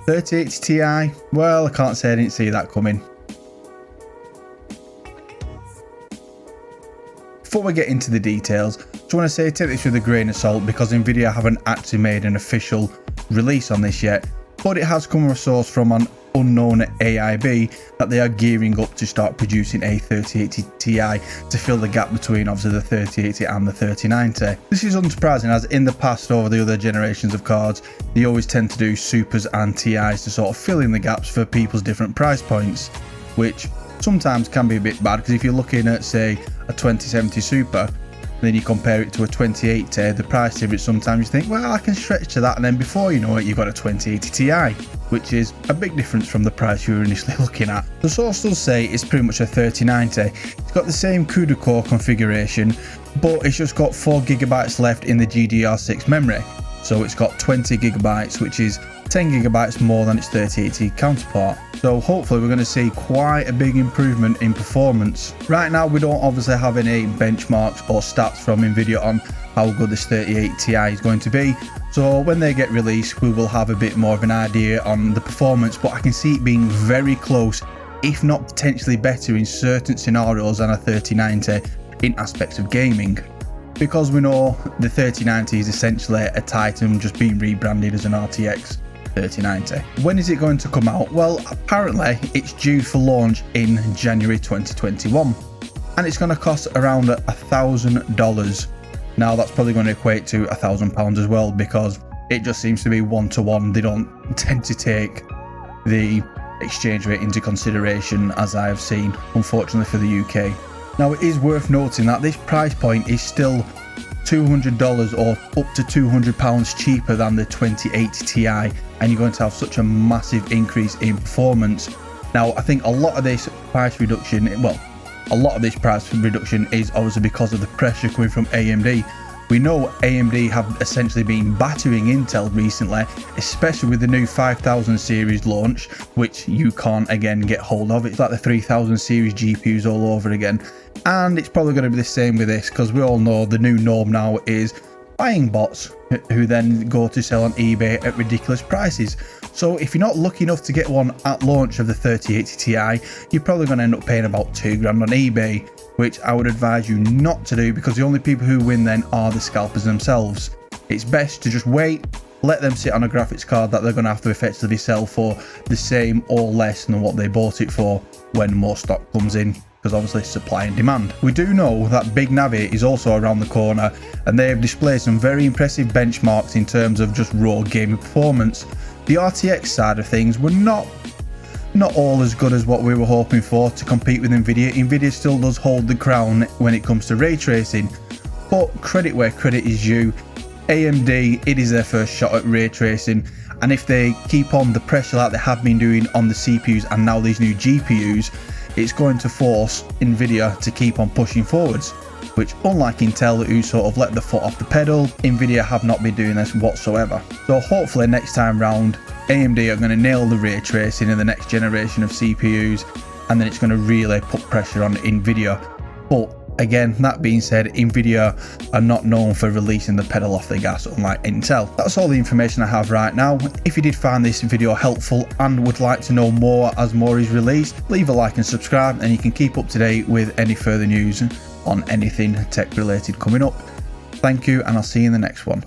3080 Ti, well, I can't say I didn't see that coming. Before we get into the details, just want to say take this with a grain of salt because Nvidia haven't actually made an official release on this yet, but it has come from a source from an unknown AIB that they are gearing up to start producing a 3080 Ti to fill the gap between obviously the 3080 and the 3090. This is unsurprising as in the past over the other generations of cards, they always tend to do Supers and Ti's to sort of fill in the gaps for people's different price points, which sometimes can be a bit bad because if you're looking at say a 2070 Super, then you compare it to a 2080, the price difference sometimes you think, well, I can stretch to that, and then before you know it, you've got a 2080 Ti, which is a big difference from the price you were initially looking at. The source does say it's pretty much a 3090. It's got the same CUDA core configuration, but it's just got 4GB left in the GDDR6 memory. So it's got 20GB, which is 10GB more than its 3080 counterpart. So hopefully we're going to see quite a big improvement in performance. Right now we don't obviously have any benchmarks or stats from Nvidia on how good this 3080 Ti is going to be. So when they get released we will have a bit more of an idea on the performance, but I can see it being very close, if not potentially better in certain scenarios than a 3090 in aspects of gaming. Because we know the 3090 is essentially a Titan just being rebranded as an RTX 3090. When is it going to come out? Well, apparently it's due for launch in January 2021 and it's going to cost around $1,000. Now that's probably going to equate to £1,000 as well because it just seems to be one-to-one. They don't tend to take the exchange rate into consideration as I have seen, unfortunately for the UK. Now it is worth noting that this price point is still $200 or up to £200 cheaper than the 2080 Ti, and you're going to have such a massive increase in performance. Now I think a lot of this price reduction, is obviously because of the pressure coming from AMD. We know AMD have essentially been battering Intel recently, especially with the new 5000 series launch, which you can't again get hold of. It's like the 3000 series GPUs all over again. And it's probably going to be the same with this because we all know the new norm now is buying bots who then go to sell on eBay at ridiculous prices. So if you're not lucky enough to get one at launch of the 3080 Ti, you're probably going to end up paying about £2,000 on eBay, which I would advise you not to do because the only people who win then are the scalpers themselves. It's best to just wait, let them sit on a graphics card that they're going to have to effectively sell for the same or less than what they bought it for when more stock comes in, because obviously supply and demand. We do know that Big Navi is also around the corner and they have displayed some very impressive benchmarks in terms of just raw gaming performance. The RTX side of things were not all as good as what we were hoping for to compete with Nvidia. Nvidia still does hold the crown when it comes to ray tracing, but credit where credit is due. AMD, it is their first shot at ray tracing, and if they keep on the pressure like they have been doing on the CPUs and now these new GPUs, it's going to force Nvidia to keep on pushing forwards, which unlike Intel who sort of let the foot off the pedal, Nvidia have not been doing this whatsoever. So hopefully next time round AMD are going to nail the ray tracing in the next generation of CPUs, and then it's going to really put pressure on Nvidia. But again, that being said, Nvidia are not known for releasing the pedal off the gas unlike Intel. That's all the information I have right now. If you did find this video helpful and would like to know more as more is released, leave a like and subscribe and you can keep up to date with any further news on anything tech related coming up. Thank you and I'll see you in the next one.